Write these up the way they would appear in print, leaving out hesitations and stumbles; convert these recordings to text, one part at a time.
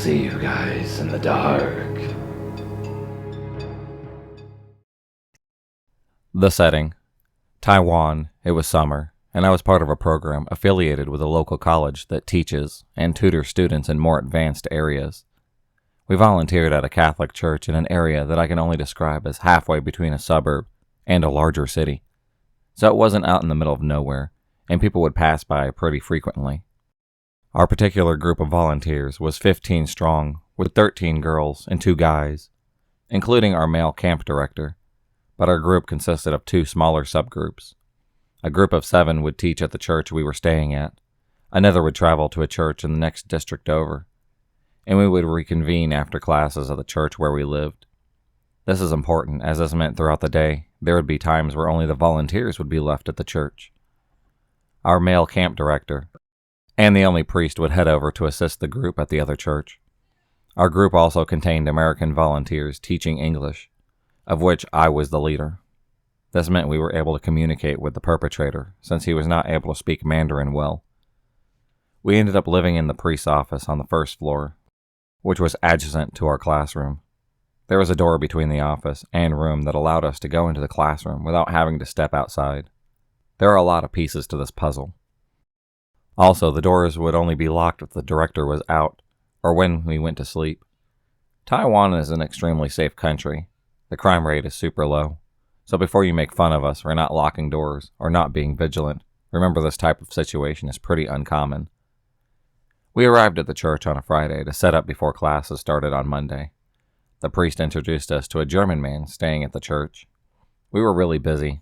see you guys in the dark. The setting. Taiwan. It was summer, and I was part of a program affiliated with a local college that teaches and tutors students in more advanced areas. We volunteered at a Catholic church in an area that I can only describe as halfway between a suburb and a larger city. So it wasn't out in the middle of nowhere, and people would pass by pretty frequently. Our particular group of volunteers was 15 strong, with 13 girls and 2 guys, including our male camp director, but our group consisted of 2 smaller subgroups. A group of 7 would teach at the church we were staying at, another would travel to a church in the next district over, and we would reconvene after classes at the church where we lived. This is important, as this meant throughout the day there would be times where only the volunteers would be left at the church. Our male camp director and the only priest would head over to assist the group at the other church. Our group also contained American volunteers teaching English, of which I was the leader. This meant we were able to communicate with the perpetrator, since he was not able to speak Mandarin well. We ended up living in the priest's office on the first floor, which was adjacent to our classroom. There was a door between the office and room that allowed us to go into the classroom without having to step outside. There are a lot of pieces to this puzzle. Also, the doors would only be locked if the director was out or when we went to sleep. Taiwan is an extremely safe country. The crime rate is super low. So before you make fun of us for not locking doors or not being vigilant, remember this type of situation is pretty uncommon. We arrived at the church on a Friday to set up before classes started on Monday. The priest introduced us to a German man staying at the church. We were really busy,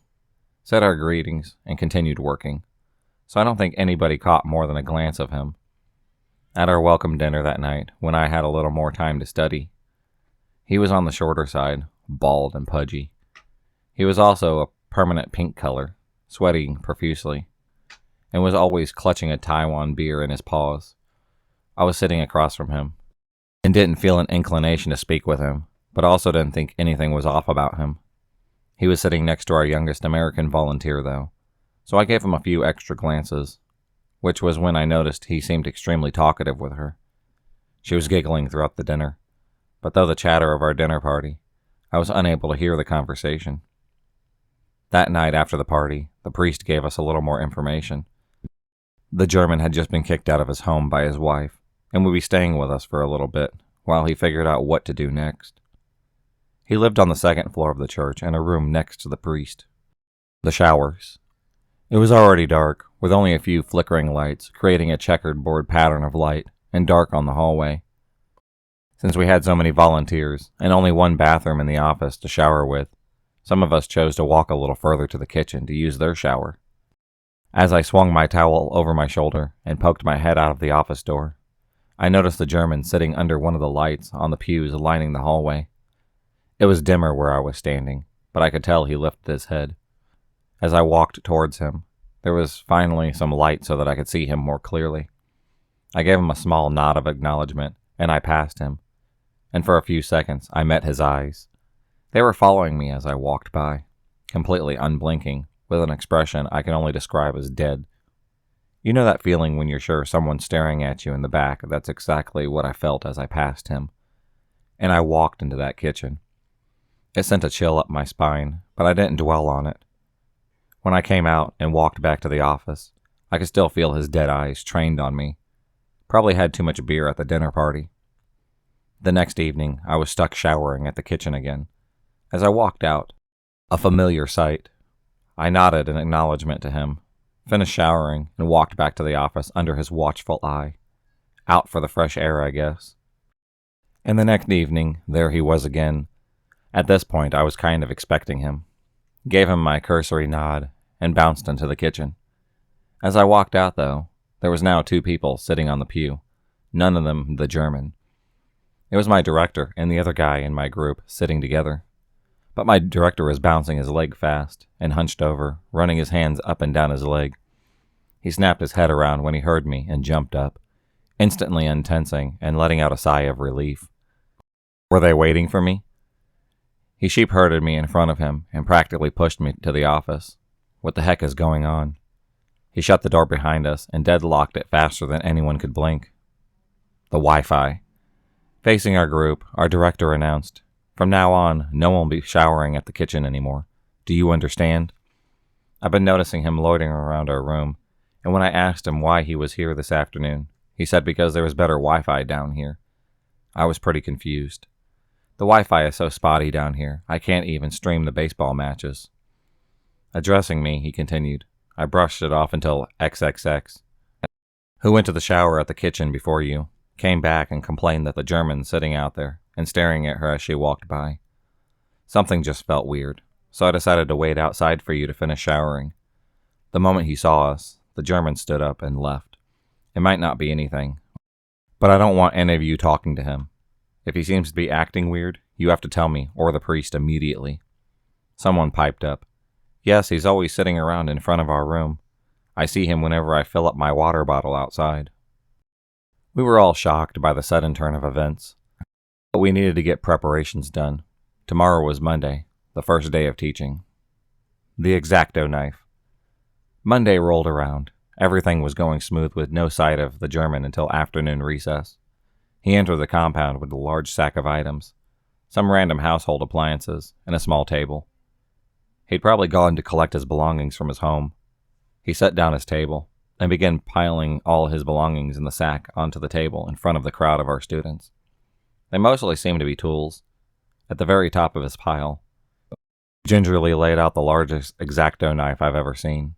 said our greetings, and continued working, so I don't think anybody caught more than a glance of him. At our welcome dinner that night, when I had a little more time to study, he was on the shorter side, bald and pudgy. He was also a permanent pink color, sweating profusely, and was always clutching a Taiwan beer in his paws. I was sitting across from him, and didn't feel an inclination to speak with him, but also didn't think anything was off about him. He was sitting next to our youngest American volunteer, though, so I gave him a few extra glances, which was when I noticed he seemed extremely talkative with her. She was giggling throughout the dinner, but though the chatter of our dinner party, I was unable to hear the conversation. That night after the party, the priest gave us a little more information. The German had just been kicked out of his home by his wife, and would be staying with us for a little bit while he figured out what to do next. He lived on the second floor of the church in a room next to the priest. The showers. It was already dark, with only a few flickering lights, creating a checkered board pattern of light, and dark on the hallway. Since we had so many volunteers, and only one bathroom in the office to shower with, some of us chose to walk a little further to the kitchen to use their shower. As I swung my towel over my shoulder and poked my head out of the office door, I noticed the German sitting under one of the lights on the pews lining the hallway. It was dimmer where I was standing, but I could tell he lifted his head. As I walked towards him, there was finally some light so that I could see him more clearly. I gave him a small nod of acknowledgement, and I passed him, and for a few seconds I met his eyes. They were following me as I walked by, completely unblinking, with an expression I can only describe as dead. You know that feeling when you're sure someone's staring at you in the back? That's exactly what I felt as I passed him, and I walked into that kitchen. It sent a chill up my spine, but I didn't dwell on it. When I came out and walked back to the office, I could still feel his dead eyes trained on me. Probably had too much beer at the dinner party. The next evening, I was stuck showering at the kitchen again. As I walked out, a familiar sight, I nodded in acknowledgement to him, finished showering, and walked back to the office under his watchful eye. Out for the fresh air, I guess. And the next evening, there he was again. At this point, I was kind of expecting him. Gave him my cursory nod, and bounced into the kitchen. As I walked out, though, there was now 2 people sitting on the pew, none of them the German. It was my director and the other guy in my group sitting together. But my director was bouncing his leg fast, and hunched over, running his hands up and down his leg. He snapped his head around when he heard me and jumped up, instantly untensing and letting out a sigh of relief. Were they waiting for me? He sheep-herded me in front of him and practically pushed me to the office. What the heck is going on? He shut the door behind us and deadlocked it faster than anyone could blink. The Wi-Fi. Facing our group, our director announced, "From now on, no one will be showering at the kitchen anymore. Do you understand?" I've been noticing him loitering around our room, and when I asked him why he was here this afternoon, he said because there was better Wi-Fi down here. I was pretty confused. The Wi-Fi is so spotty down here, I can't even stream the baseball matches. Addressing me, he continued, I brushed it off until XXX. Who went to the shower at the kitchen before you, came back and complained that the German's sitting out there and staring at her as she walked by. Something just felt weird, so I decided to wait outside for you to finish showering. The moment he saw us, the German stood up and left. It might not be anything, but I don't want any of you talking to him. If he seems to be acting weird, you have to tell me or the priest immediately. Someone piped up. Yes, he's always sitting around in front of our room. I see him whenever I fill up my water bottle outside. We were all shocked by the sudden turn of events, but we needed to get preparations done. Tomorrow was Monday, the first day of teaching. The X-Acto knife. Monday rolled around. Everything was going smooth with no sight of the German until afternoon recess. He entered the compound with a large sack of items, some random household appliances, and a small table. He'd probably gone to collect his belongings from his home. He set down his table and began piling all his belongings in the sack onto the table in front of the crowd of our students. They mostly seemed to be tools. At the very top of his pile, gingerly laid out the largest X-Acto knife I've ever seen.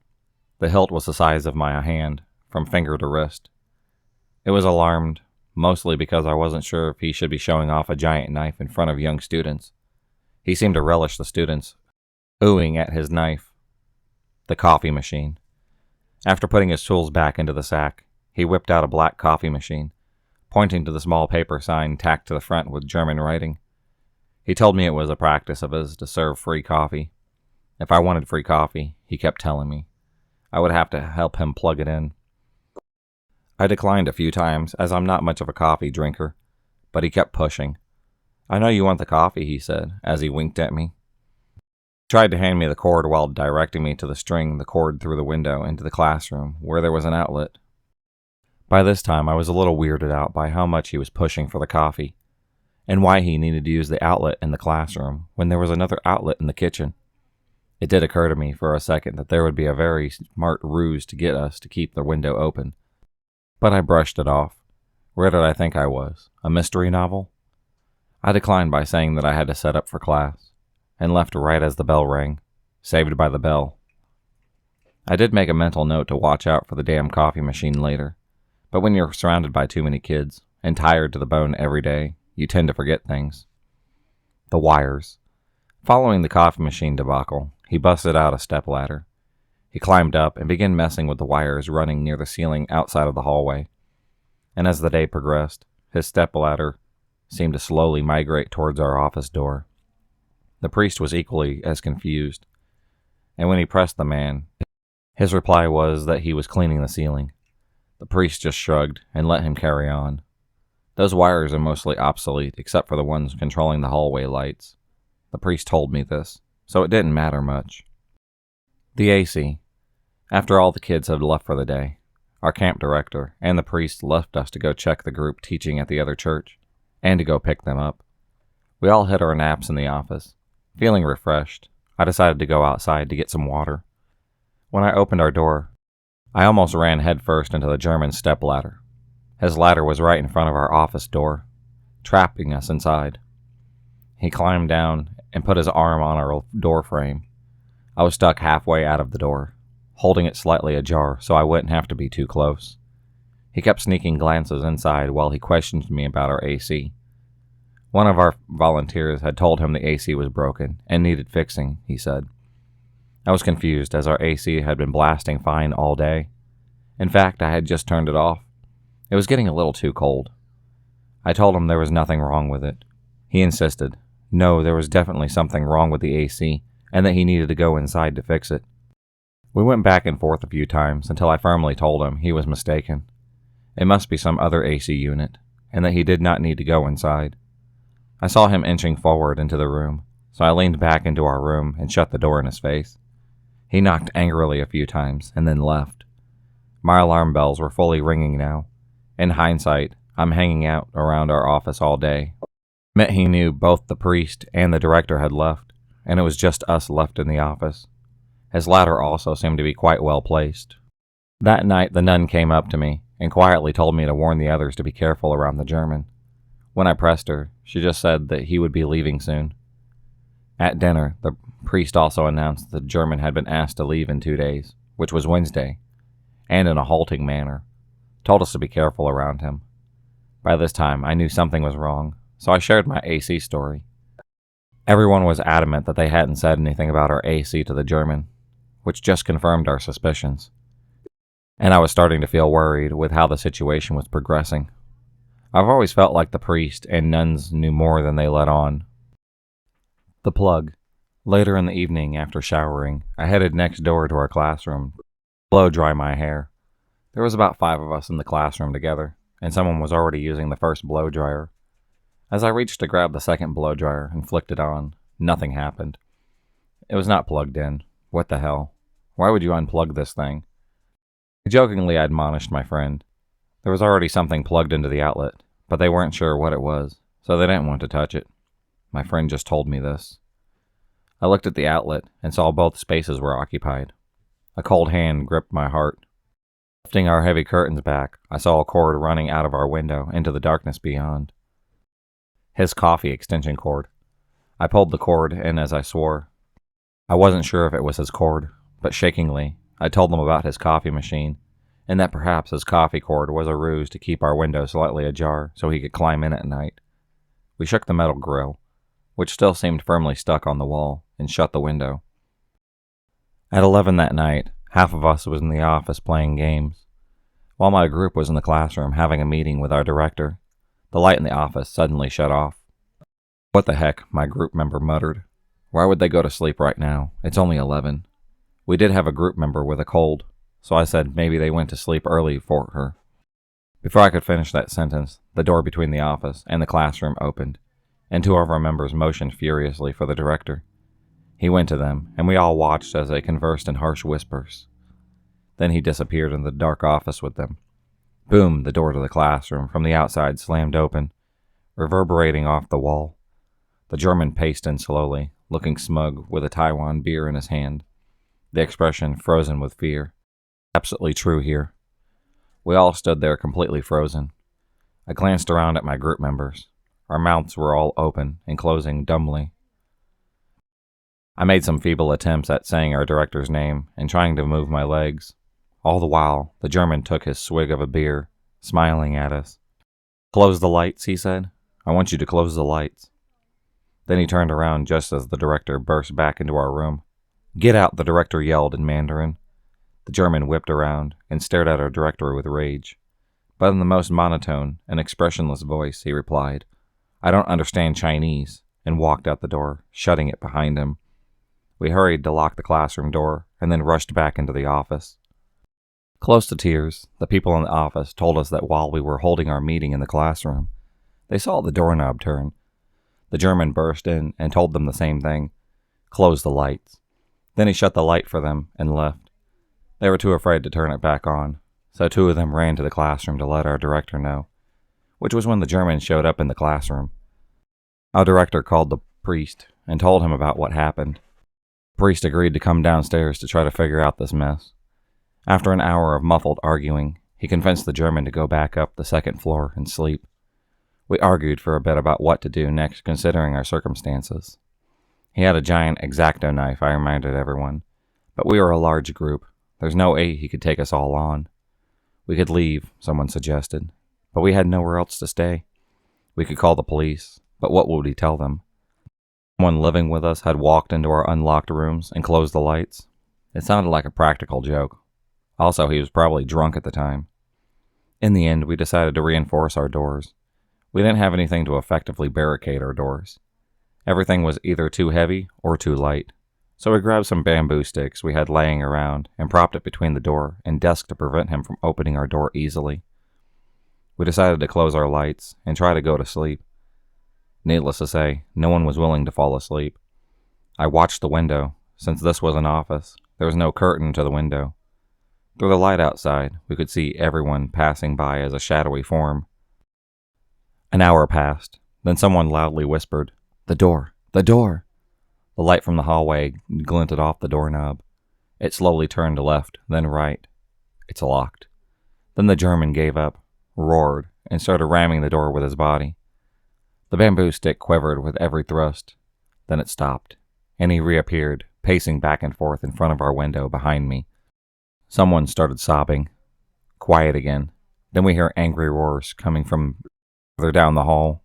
The hilt was the size of my hand, from finger to wrist. It was alarmed, mostly because I wasn't sure if he should be showing off a giant knife in front of young students. He seemed to relish the students oohing at his knife. The coffee machine. After putting his tools back into the sack, he whipped out a black coffee machine, pointing to the small paper sign tacked to the front with German writing. He told me it was a practice of his to serve free coffee. If I wanted free coffee, he kept telling me, I would have to help him plug it in. I declined a few times, as I'm not much of a coffee drinker, but he kept pushing. I know you want the coffee, he said, as he winked at me. He tried to hand me the cord while directing me to string the cord through the window into the classroom, where there was an outlet. By this time, I was a little weirded out by how much he was pushing for the coffee, and why he needed to use the outlet in the classroom when there was another outlet in the kitchen. It did occur to me for a second that there would be a very smart ruse to get us to keep the window open, but I brushed it off. Where did I think I was? A mystery novel? I declined by saying that I had to set up for class, and left right as the bell rang, saved by the bell. I did make a mental note to watch out for the damn coffee machine later, but when you're surrounded by too many kids, and tired to the bone every day, you tend to forget things. The wires. Following the coffee machine debacle, he busted out a stepladder. He climbed up and began messing with the wires running near the ceiling outside of the hallway. And as the day progressed, his stepladder seemed to slowly migrate towards our office door. The priest was equally as confused, and when he pressed the man, his reply was that he was cleaning the ceiling. The priest just shrugged and let him carry on. Those wires are mostly obsolete except for the ones controlling the hallway lights. The priest told me this, so it didn't matter much. The AC. After all the kids had left for the day, our camp director and the priest left us to go check the group teaching at the other church, and to go pick them up. We all hit our naps in the office. Feeling refreshed, I decided to go outside to get some water. When I opened our door, I almost ran headfirst into the German's stepladder. His ladder was right in front of our office door, trapping us inside. He climbed down and put his arm on our door frame. I was stuck halfway out of the door, holding it slightly ajar so I wouldn't have to be too close. He kept sneaking glances inside while he questioned me about our AC. One of our volunteers had told him the AC was broken and needed fixing, he said. I was confused as our AC had been blasting fine all day. In fact, I had just turned it off. It was getting a little too cold. I told him there was nothing wrong with it. He insisted, no, there was definitely something wrong with the AC, and that he needed to go inside to fix it. We went back and forth a few times until I firmly told him he was mistaken. It must be some other AC unit, and that he did not need to go inside. I saw him inching forward into the room, so I leaned back into our room and shut the door in his face. He knocked angrily a few times and then left. My alarm bells were fully ringing now. In hindsight, I'm hanging out around our office all day. Meant he knew both the priest and the director had left, and it was just us left in the office. His latter also seemed to be quite well placed. That night, the nun came up to me and quietly told me to warn the others to be careful around the German. When I pressed her, she just said that he would be leaving soon. At dinner, the priest also announced that the German had been asked to leave in 2 days, which was Wednesday, and in a halting manner, told us to be careful around him. By this time, I knew something was wrong, so I shared my AC story. Everyone was adamant that they hadn't said anything about our AC to the German, which just confirmed our suspicions. And I was starting to feel worried with how the situation was progressing. I've always felt like the priest and nuns knew more than they let on. The plug. Later in the evening, after showering, I headed next door to our classroom to blow dry my hair. There was about 5 of us in the classroom together, and someone was already using the first blow dryer. As I reached to grab the second blow dryer and flicked it on, nothing happened. It was not plugged in. What the hell? Why would you unplug this thing? Jokingly, I admonished my friend. There was already something plugged into the outlet, but they weren't sure what it was, so they didn't want to touch it. My friend just told me this. I looked at the outlet and saw both spaces were occupied. A cold hand gripped my heart. Lifting our heavy curtains back, I saw a cord running out of our window into the darkness beyond. His coffee extension cord. I pulled the cord in as I swore. I wasn't sure if it was his cord, but shakingly, I told them about his coffee machine, and that perhaps his coffee cord was a ruse to keep our window slightly ajar so he could climb in at night. We shook the metal grill, which still seemed firmly stuck on the wall, and shut the window. At 11 that night, half of us was in the office playing games. While my group was in the classroom having a meeting with our director, the light in the office suddenly shut off. What the heck, my group member muttered. Why would they go to sleep right now? It's only 11. We did have a group member with a cold, so I said maybe they went to sleep early for her. Before I could finish that sentence, the door between the office and the classroom opened, and 2 of our members motioned furiously for the director. He went to them, and we all watched as they conversed in harsh whispers. Then he disappeared in the dark office with them. Boom, the door to the classroom from the outside slammed open, reverberating off the wall. The German paced in slowly, looking smug with a Taiwan beer in his hand, the expression frozen with fear. Absolutely true here. We all stood there completely frozen. I glanced around at my group members. Our mouths were all open and closing dumbly. I made some feeble attempts at saying our director's name and trying to move my legs. All the while, the German took his swig of a beer, smiling at us. Close the lights, he said. I want you to close the lights. Then he turned around just as the director burst back into our room. Get out, the director yelled in Mandarin. The German whipped around and stared at our director with rage. But in the most monotone and expressionless voice, he replied, I don't understand Chinese, and walked out the door, shutting it behind him. We hurried to lock the classroom door and then rushed back into the office. Close to tears, the people in the office told us that while we were holding our meeting in the classroom, they saw the doorknob turn. The German burst in and told them the same thing. Close the lights. Then he shut the light for them and left. They were too afraid to turn it back on, so 2 of them ran to the classroom to let our director know, which was when the German showed up in the classroom. Our director called the priest and told him about what happened. The priest agreed to come downstairs to try to figure out this mess. After an hour of muffled arguing, he convinced the German to go back up the 2nd floor and sleep. We argued for a bit about what to do next considering our circumstances. He had a giant X-Acto knife, I reminded everyone, but we were a large group. There's no way he could take us all on. We could leave, someone suggested, but we had nowhere else to stay. We could call the police, but what would we tell them? Someone living with us had walked into our unlocked rooms and closed the lights. It sounded like a practical joke. Also, he was probably drunk at the time. In the end, we decided to reinforce our doors. We didn't have anything to effectively barricade our doors. Everything was either too heavy or too light. So we grabbed some bamboo sticks we had laying around and propped it between the door and desk to prevent him from opening our door easily. We decided to close our lights and try to go to sleep. Needless to say, no one was willing to fall asleep. I watched the window. Since this was an office, there was no curtain to the window. Through the light outside, we could see everyone passing by as a shadowy form. An hour passed. Then someone loudly whispered, "The door! The door!" The light from the hallway glinted off the doorknob. It slowly turned left, then right. "It's locked." Then the German gave up, roared, and started ramming the door with his body. The bamboo stick quivered with every thrust. Then it stopped, and he reappeared, pacing back and forth in front of our window behind me. Someone started sobbing. Quiet again. Then we hear angry roars coming from further down the hall.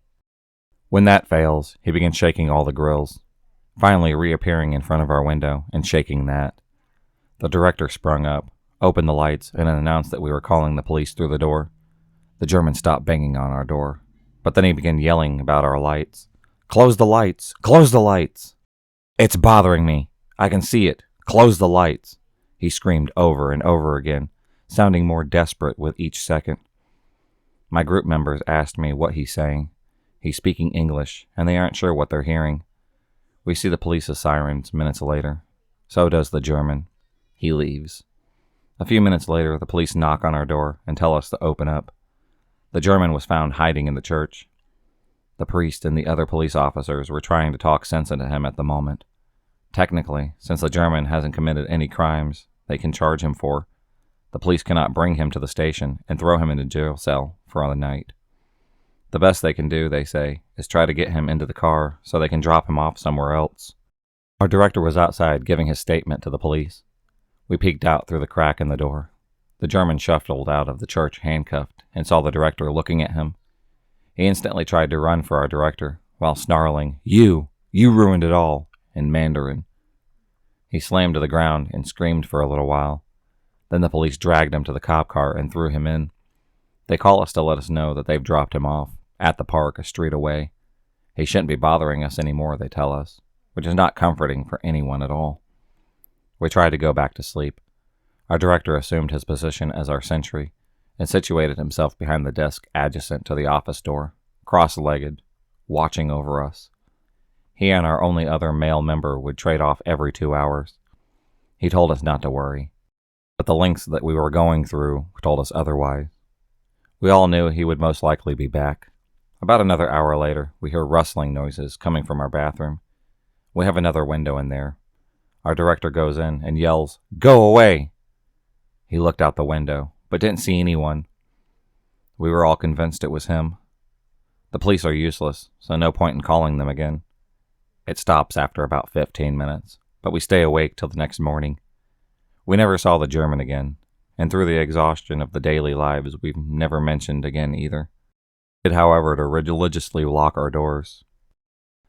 When that fails, he begins shaking all the grills, finally reappearing in front of our window and shaking that. The director sprung up, opened the lights, and announced that we were calling the police through the door. The German stopped banging on our door, but then he began yelling about our lights. "Close the lights! Close the lights! It's bothering me! I can see it! Close the lights!" He screamed over and over again, sounding more desperate with each second. My group members asked me what he's saying. He's speaking English, and they aren't sure what they're hearing. We see the police's sirens minutes later. So does the German. He leaves. A few minutes later, the police knock on our door and tell us to open up. The German was found hiding in the church. The priest and the other police officers were trying to talk sense into him at the moment. Technically, since the German hasn't committed any crimes they can charge him for, the police cannot bring him to the station and throw him in a jail cell for the night. The best they can do, they say, is try to get him into the car so they can drop him off somewhere else. Our director was outside giving his statement to the police. We peeked out through the crack in the door. The German shuffled out of the church handcuffed and saw the director looking at him. He instantly tried to run for our director while snarling, You ruined it all," in Mandarin. He slammed to the ground and screamed for a little while. Then the police dragged him to the cop car and threw him in. They call us to let us know that they've dropped him off at the park a street away. He shouldn't be bothering us anymore, they tell us, which is not comforting for anyone at all. We tried to go back to sleep. Our director assumed his position as our sentry and situated himself behind the desk adjacent to the office door, cross-legged, watching over us. He and our only other male member would trade off every 2 hours. He told us not to worry, but the links that we were going through told us otherwise. We all knew he would most likely be back. About another hour later, we hear rustling noises coming from our bathroom. We have another window in there. Our director goes in and yells, "Go away!" He looked out the window, but didn't see anyone. We were all convinced it was him. The police are useless, so no point in calling them again. It stops after about 15 minutes, but we stay awake till the next morning. We never saw the German again, and through the exhaustion of the daily lives, we've never mentioned again either. We did, however, to religiously lock our doors.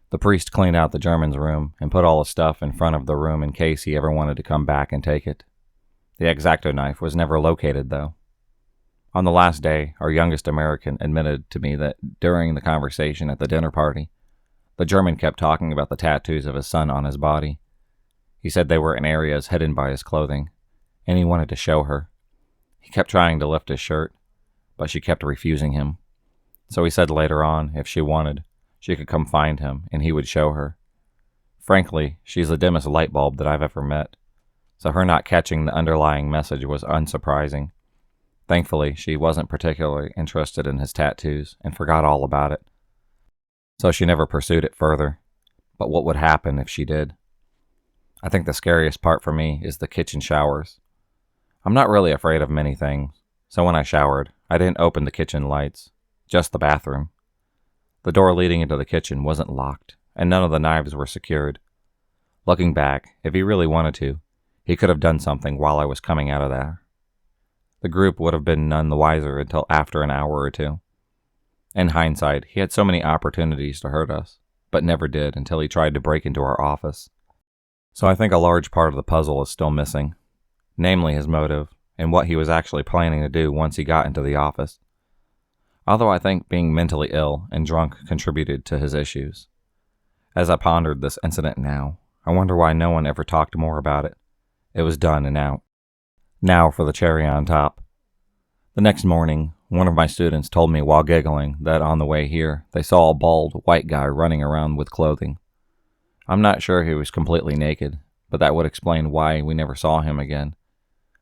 The priest cleaned out the German's room and put all his stuff in front of the room in case he ever wanted to come back and take it. The X-Acto knife was never located, though. On the last day, our youngest American admitted to me that during the conversation at the dinner party, the German kept talking about the tattoos of his son on his body. He said they were in areas hidden by his clothing, and he wanted to show her. He kept trying to lift his shirt, but she kept refusing him. So he said later on, if she wanted, she could come find him, and he would show her. Frankly, she's the dimmest light bulb that I've ever met, so her not catching the underlying message was unsurprising. Thankfully, she wasn't particularly interested in his tattoos and forgot all about it, so she never pursued it further. But what would happen if she did? I think the scariest part for me is the kitchen showers. I'm not really afraid of many things, so when I showered, I didn't open the kitchen lights, just the bathroom. The door leading into the kitchen wasn't locked, and none of the knives were secured. Looking back, if he really wanted to, he could have done something while I was coming out of there. The group would have been none the wiser until after an hour or two. In hindsight, he had so many opportunities to hurt us, but never did until he tried to break into our office. So I think a large part of the puzzle is still missing, namely his motive and what he was actually planning to do once he got into the office. Although I think being mentally ill and drunk contributed to his issues. As I pondered this incident now, I wonder why no one ever talked more about it. It was done and out. Now for the cherry on top. The next morning, one of my students told me while giggling that on the way here, they saw a bald, white guy running around with clothing. I'm not sure he was completely naked, but that would explain why we never saw him again.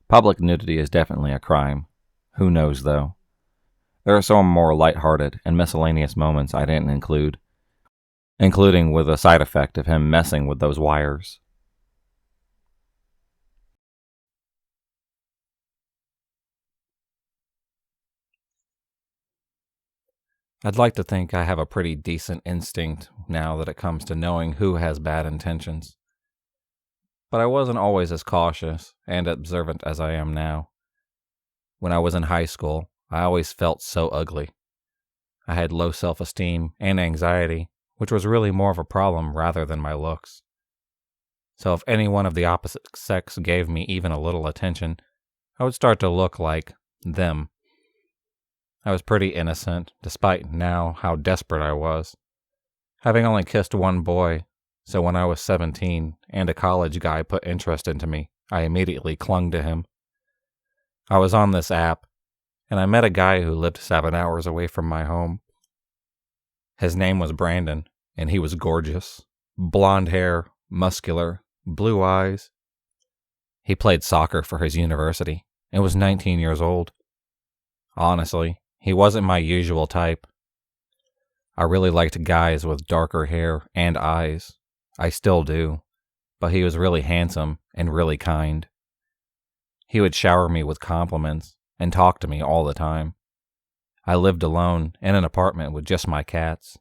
Public nudity is definitely a crime. Who knows, though? There are some more lighthearted and miscellaneous moments I didn't include, including with a side effect of him messing with those wires. I'd like to think I have a pretty decent instinct now that it comes to knowing who has bad intentions. But I wasn't always as cautious and observant as I am now. When I was in high school, I always felt so ugly. I had low self-esteem and anxiety, which was really more of a problem rather than my looks. So if anyone of the opposite sex gave me even a little attention, I would start to look like them. I was pretty innocent, despite now how desperate I was. Having only kissed one boy, so when I was 17 and a college guy put interest into me, I immediately clung to him. I was on this app, and I met a guy who lived 7 hours away from my home. His name was Brandon, and he was gorgeous. Blonde hair, muscular, blue eyes. He played soccer for his university and was 19 years old. Honestly, he wasn't my usual type. I really liked guys with darker hair and eyes. I still do, but he was really handsome and really kind. He would shower me with compliments and talk to me all the time. I lived alone in an apartment with just my cats,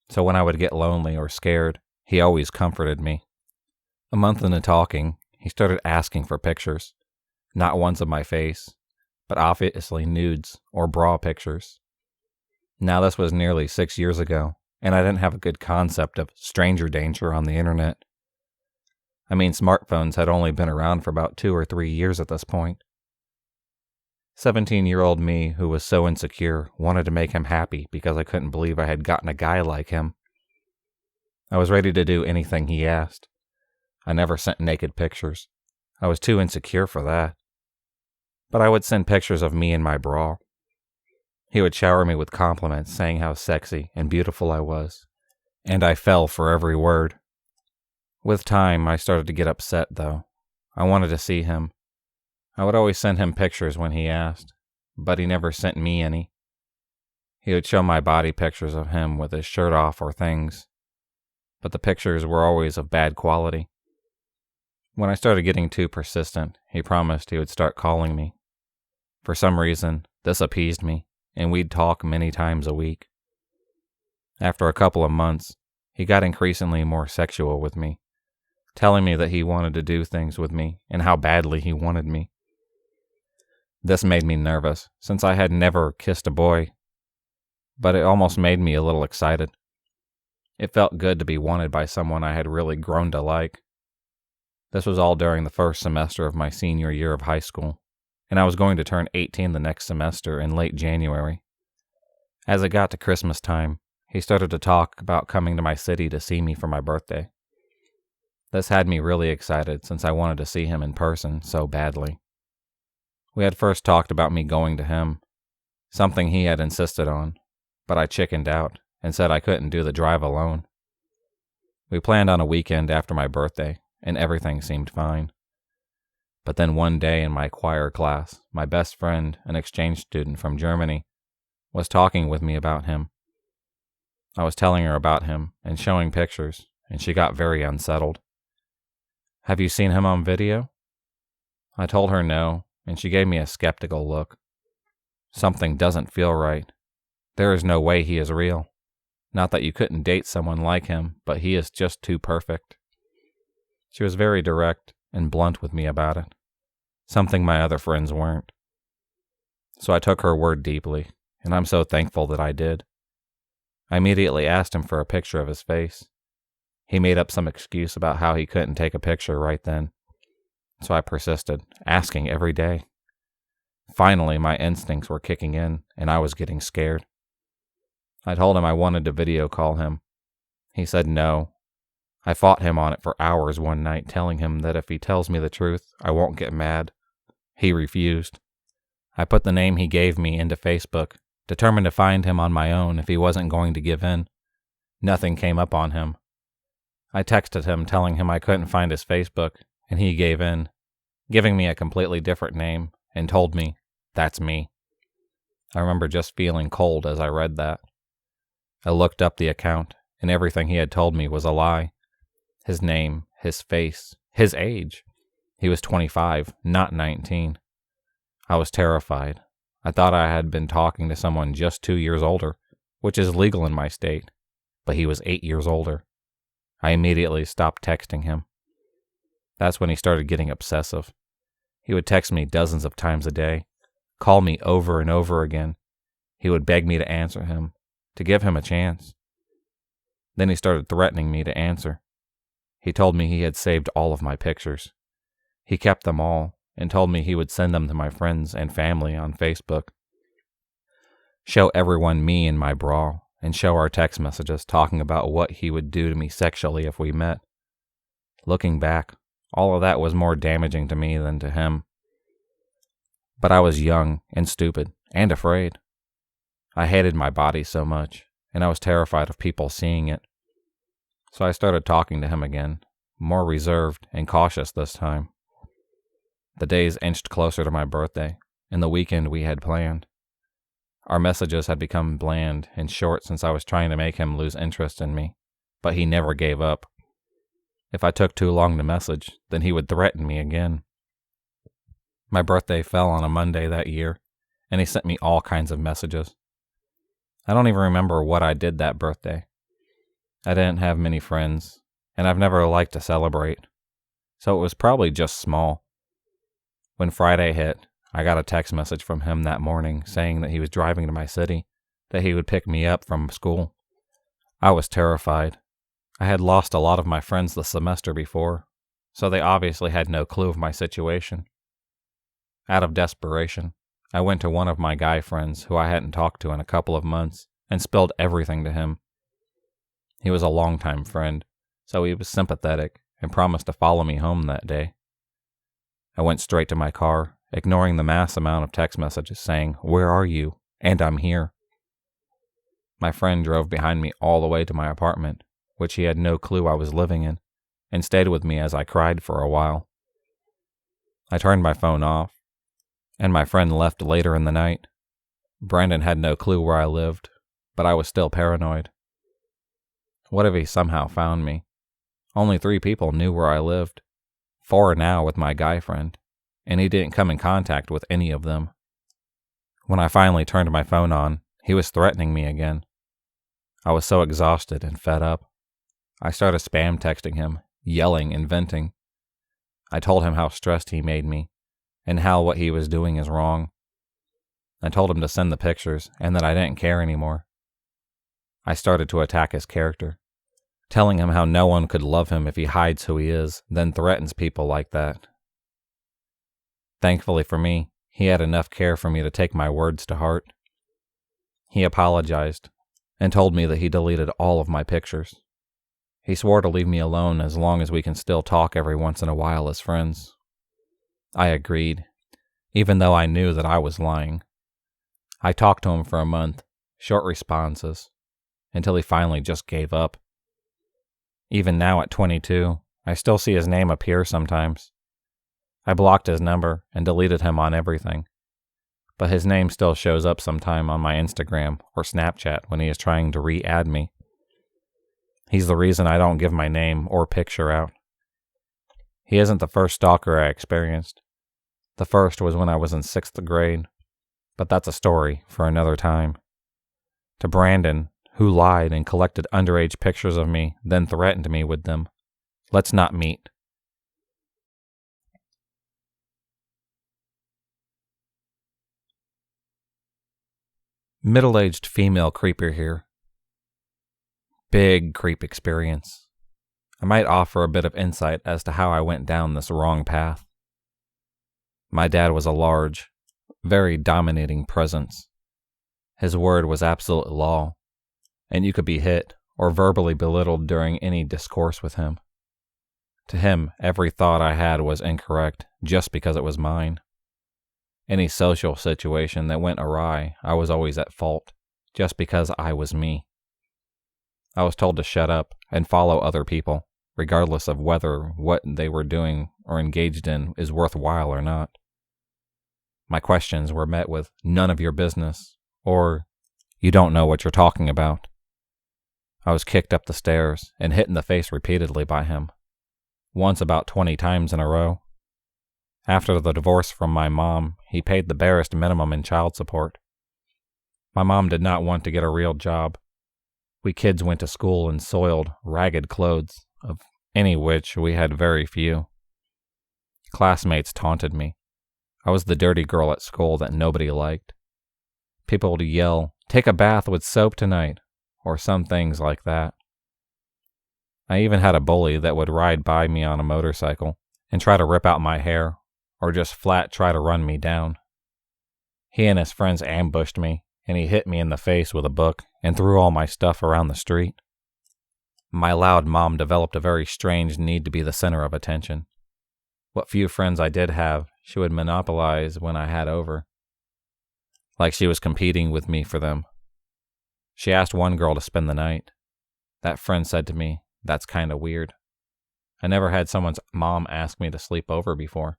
so when I would get lonely or scared, he always comforted me. A month into talking, he started asking for pictures, not ones of my face, but obviously nudes or bra pictures. Now this was nearly 6 years ago, and I didn't have a good concept of stranger danger on the internet. I mean, smartphones had only been around for about 2 or 3 years at this point. 17-year-old me, who was so insecure, wanted to make him happy because I couldn't believe I had gotten a guy like him. I was ready to do anything he asked. I never sent naked pictures. I was too insecure for that. But I would send pictures of me in my bra. He would shower me with compliments, saying how sexy and beautiful I was, and I fell for every word. With time, I started to get upset, though. I wanted to see him. I would always send him pictures when he asked, but he never sent me any. He would show my body pictures of him with his shirt off or things, but the pictures were always of bad quality. When I started getting too persistent, he promised he would start calling me. For some reason, this appeased me, and we'd talk many times a week. After a couple of months, he got increasingly more sexual with me, telling me that he wanted to do things with me and how badly he wanted me. This made me nervous, since I had never kissed a boy, but it almost made me a little excited. It felt good to be wanted by someone I had really grown to like. This was all during the first semester of my senior year of high school, and I was going to turn 18 the next semester in late January. As it got to Christmas time, he started to talk about coming to my city to see me for my birthday. This had me really excited since I wanted to see him in person so badly. We had first talked about me going to him, something he had insisted on, but I chickened out and said I couldn't do the drive alone. We planned on a weekend after my birthday, and everything seemed fine. But then one day in my choir class, my best friend, an exchange student from Germany, was talking with me about him. I was telling her about him and showing pictures, and she got very unsettled. "Have you seen him on video?" I told her no, and she gave me a skeptical look. Something doesn't feel right. There is no way he is real. Not that you couldn't date someone like him, but he is just too perfect. She was very direct and blunt with me about it, something my other friends weren't. So I took her word deeply, and I'm so thankful that I did. I immediately asked him for a picture of his face. He made up some excuse about how he couldn't take a picture right then. So I persisted, asking every day. Finally, my instincts were kicking in, and I was getting scared. I told him I wanted to video call him. He said no. I fought him on it for hours one night, telling him that if he tells me the truth, I won't get mad. He refused. I put the name he gave me into Facebook, determined to find him on my own if he wasn't going to give in. Nothing came up on him. I texted him telling him I couldn't find his Facebook, and he gave in, giving me a completely different name, and told me, "That's me." I remember just feeling cold as I read that. I looked up the account, and everything he had told me was a lie. His name, his face, his age. He was 25, not 19. I was terrified. I thought I had been talking to someone just 2 years older, which is legal in my state, but he was 8 years older. I immediately stopped texting him. That's when he started getting obsessive. He would text me dozens of times a day, call me over and over again. He would beg me to answer him, to give him a chance. Then he started threatening me to answer. He told me he had saved all of my pictures. He kept them all and told me he would send them to my friends and family on Facebook. Show everyone me in my bra and show our text messages talking about what he would do to me sexually if we met. Looking back, all of that was more damaging to me than to him. But I was young and stupid and afraid. I hated my body so much, and I was terrified of people seeing it. So I started talking to him again, more reserved and cautious this time. The days inched closer to my birthday, and the weekend we had planned. Our messages had become bland and short since I was trying to make him lose interest in me, but he never gave up. If I took too long to message, then he would threaten me again. My birthday fell on a Monday that year, and he sent me all kinds of messages. I don't even remember what I did that birthday. I didn't have many friends, and I've never liked to celebrate, so it was probably just small. When Friday hit, I got a text message from him that morning saying that he was driving to my city, that he would pick me up from school. I was terrified. I had lost a lot of my friends the semester before, so they obviously had no clue of my situation. Out of desperation, I went to one of my guy friends who I hadn't talked to in a couple of months and spilled everything to him. He was a longtime friend, so he was sympathetic and promised to follow me home that day. I went straight to my car, ignoring the mass amount of text messages saying, "Where are you?" and "I'm here." My friend drove behind me all the way to my apartment, which he had no clue I was living in, and stayed with me as I cried for a while. I turned my phone off, and my friend left later in the night. Brandon had no clue where I lived, but I was still paranoid. What if he somehow found me? Only 3 people knew where I lived. 4 now with my guy friend, and he didn't come in contact with any of them. When I finally turned my phone on, he was threatening me again. I was so exhausted and fed up. I started spam texting him, yelling and venting. I told him how stressed he made me, and how what he was doing is wrong. I told him to send the pictures, and that I didn't care anymore. I started to attack his character, telling him how no one could love him if he hides who he is, then threatens people like that. Thankfully for me, he had enough care for me to take my words to heart. He apologized and told me that he deleted all of my pictures. He swore to leave me alone as long as we can still talk every once in a while as friends. I agreed, even though I knew that I was lying. I talked to him for a month, short responses, until he finally just gave up. Even now at 22, I still see his name appear sometimes. I blocked his number and deleted him on everything, but his name still shows up sometime on my Instagram or Snapchat when he is trying to re-add me. He's the reason I don't give my name or picture out. He isn't the first stalker I experienced. The first was when I was in 6th grade, but that's a story for another time. To Brandon, who lied and collected underage pictures of me, then threatened me with them, let's not meet. Middle-aged female creeper here. Big creep experience. I might offer a bit of insight as to how I went down this wrong path. My dad was a large, very dominating presence. His word was absolute law, and you could be hit or verbally belittled during any discourse with him. To him, every thought I had was incorrect just because it was mine. Any social situation that went awry, I was always at fault, just because I was me. I was told to shut up and follow other people, regardless of whether what they were doing or engaged in is worthwhile or not. My questions were met with "none of your business" or "You don't know what you're talking about." I was kicked up the stairs and hit in the face repeatedly by him, once about 20 times in a row. After the divorce from my mom, he paid the barest minimum in child support. My mom did not want to get a real job. We kids went to school in soiled, ragged clothes, of any which we had very few. Classmates taunted me. I was the dirty girl at school that nobody liked. People would yell, "Take a bath with soap tonight," or some things like that. I even had a bully that would ride by me on a motorcycle and try to rip out my hair, or just flat try to run me down. He and his friends ambushed me, and he hit me in the face with a book and threw all my stuff around the street. My loud mom developed a very strange need to be the center of attention. What few friends I did have, she would monopolize when I had over, like she was competing with me for them. She asked one girl to spend the night. That friend said to me, "That's kinda weird." I never had someone's mom ask me to sleep over before.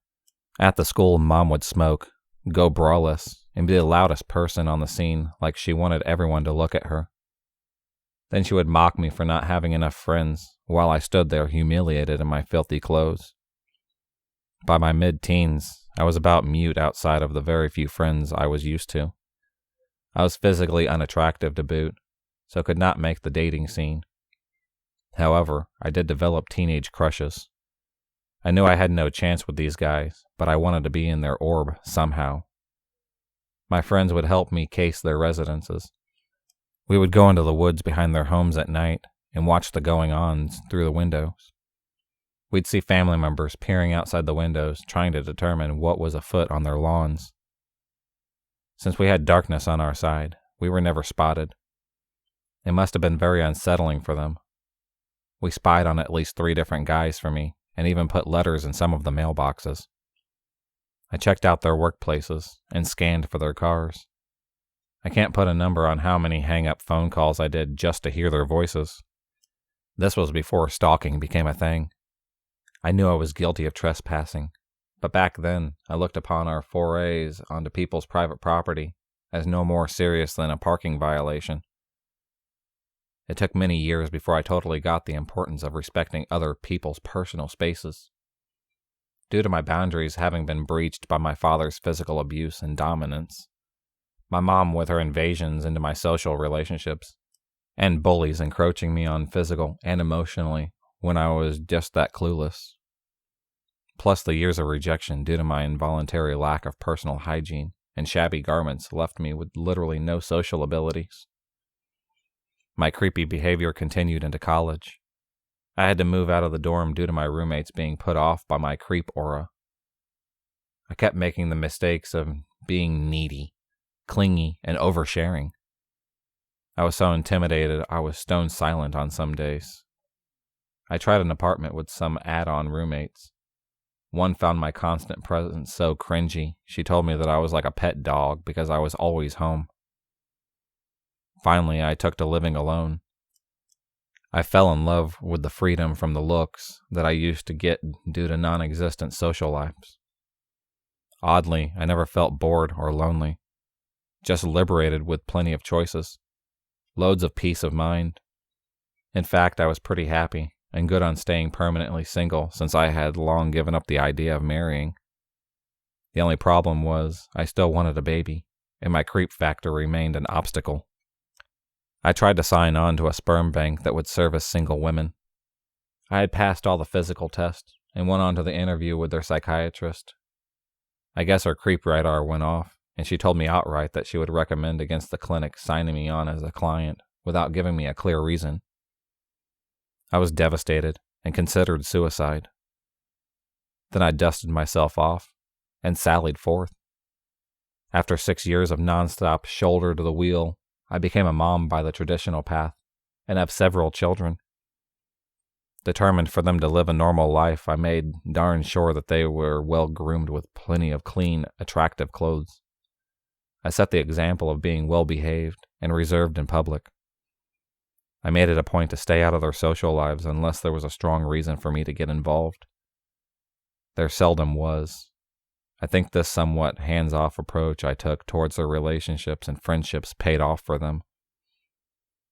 At the school, Mom would smoke, go braless, and be the loudest person on the scene, like she wanted everyone to look at her. Then she would mock me for not having enough friends, while I stood there humiliated in my filthy clothes. By my mid-teens, I was about mute outside of the very few friends I was used to. I was physically unattractive to boot, so could not make the dating scene. However, I did develop teenage crushes. I knew I had no chance with these guys, but I wanted to be in their orb somehow. My friends would help me case their residences. We would go into the woods behind their homes at night and watch the going-ons through the windows. We'd see family members peering outside the windows, trying to determine what was afoot on their lawns. Since we had darkness on our side, we were never spotted. It must have been very unsettling for them. We spied on at least 3 different guys for me, and even put letters in some of the mailboxes. I checked out their workplaces and scanned for their cars. I can't put a number on how many hang-up phone calls I did just to hear their voices. This was before stalking became a thing. I knew I was guilty of trespassing, but back then I looked upon our forays onto people's private property as no more serious than a parking violation. It took many years before I totally got the importance of respecting other people's personal spaces. Due to my boundaries having been breached by my father's physical abuse and dominance, my mom with her invasions into my social relationships, and bullies encroaching me on physical and emotionally when I was just that clueless, plus the years of rejection due to my involuntary lack of personal hygiene and shabby garments left me with literally no social abilities. My creepy behavior continued into college. I had to move out of the dorm due to my roommates being put off by my creep aura. I kept making the mistakes of being needy, clingy, and oversharing. I was so intimidated I was stone silent on some days. I tried an apartment with some add-on roommates. One found my constant presence so cringy, she told me that I was like a pet dog because I was always home. Finally, I took to living alone. I fell in love with the freedom from the looks that I used to get due to non-existent social lives. Oddly, I never felt bored or lonely, just liberated with plenty of choices, loads of peace of mind. In fact, I was pretty happy and good on staying permanently single since I had long given up the idea of marrying. The only problem was I still wanted a baby, and my creep factor remained an obstacle. I tried to sign on to a sperm bank that would service single women. I had passed all the physical tests and went on to the interview with their psychiatrist. I guess her creep radar went off, and she told me outright that she would recommend against the clinic signing me on as a client without giving me a clear reason. I was devastated and considered suicide. Then I dusted myself off and sallied forth. After 6 years of nonstop shoulder to the wheel, I became a mom by the traditional path and have several children. Determined for them to live a normal life, I made darn sure that they were well groomed with plenty of clean, attractive clothes. I set the example of being well behaved and reserved in public. I made it a point to stay out of their social lives unless there was a strong reason for me to get involved. There seldom was. I think this somewhat hands-off approach I took towards their relationships and friendships paid off for them.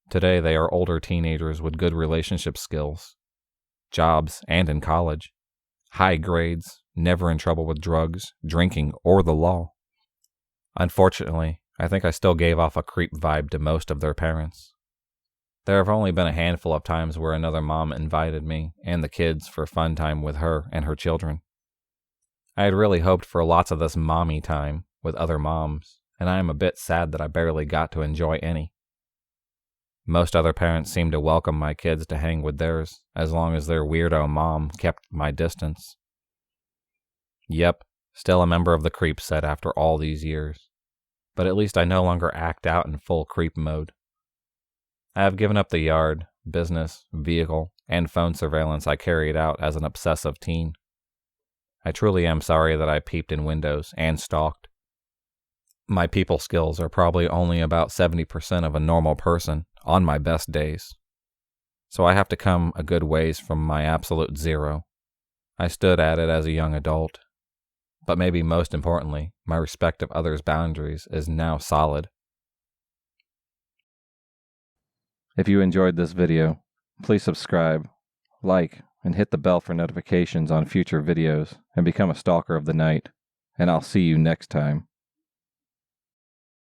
Today they are older teenagers with good relationship skills, jobs, and in college, high grades, never in trouble with drugs, drinking, or the law. Unfortunately, I think I still gave off a creep vibe to most of their parents. There have only been a handful of times where another mom invited me and the kids for fun time with her and her children. I had really hoped for lots of this mommy time with other moms, and I am a bit sad that I barely got to enjoy any. Most other parents seemed to welcome my kids to hang with theirs, as long as their weirdo mom kept my distance. Yep, still a member of the creep set after all these years, but at least I no longer act out in full creep mode. I have given up the yard, business, vehicle, and phone surveillance I carried out as an obsessive teen. I truly am sorry that I peeped in windows and stalked. My people skills are probably only about 70% of a normal person on my best days. So I have to come a good ways from my absolute zero. I stood at it as a young adult. But maybe most importantly, my respect of others' boundaries is now solid. If you enjoyed this video, please subscribe, like, and hit the bell for notifications on future videos and become a stalker of the night. And I'll see you next time.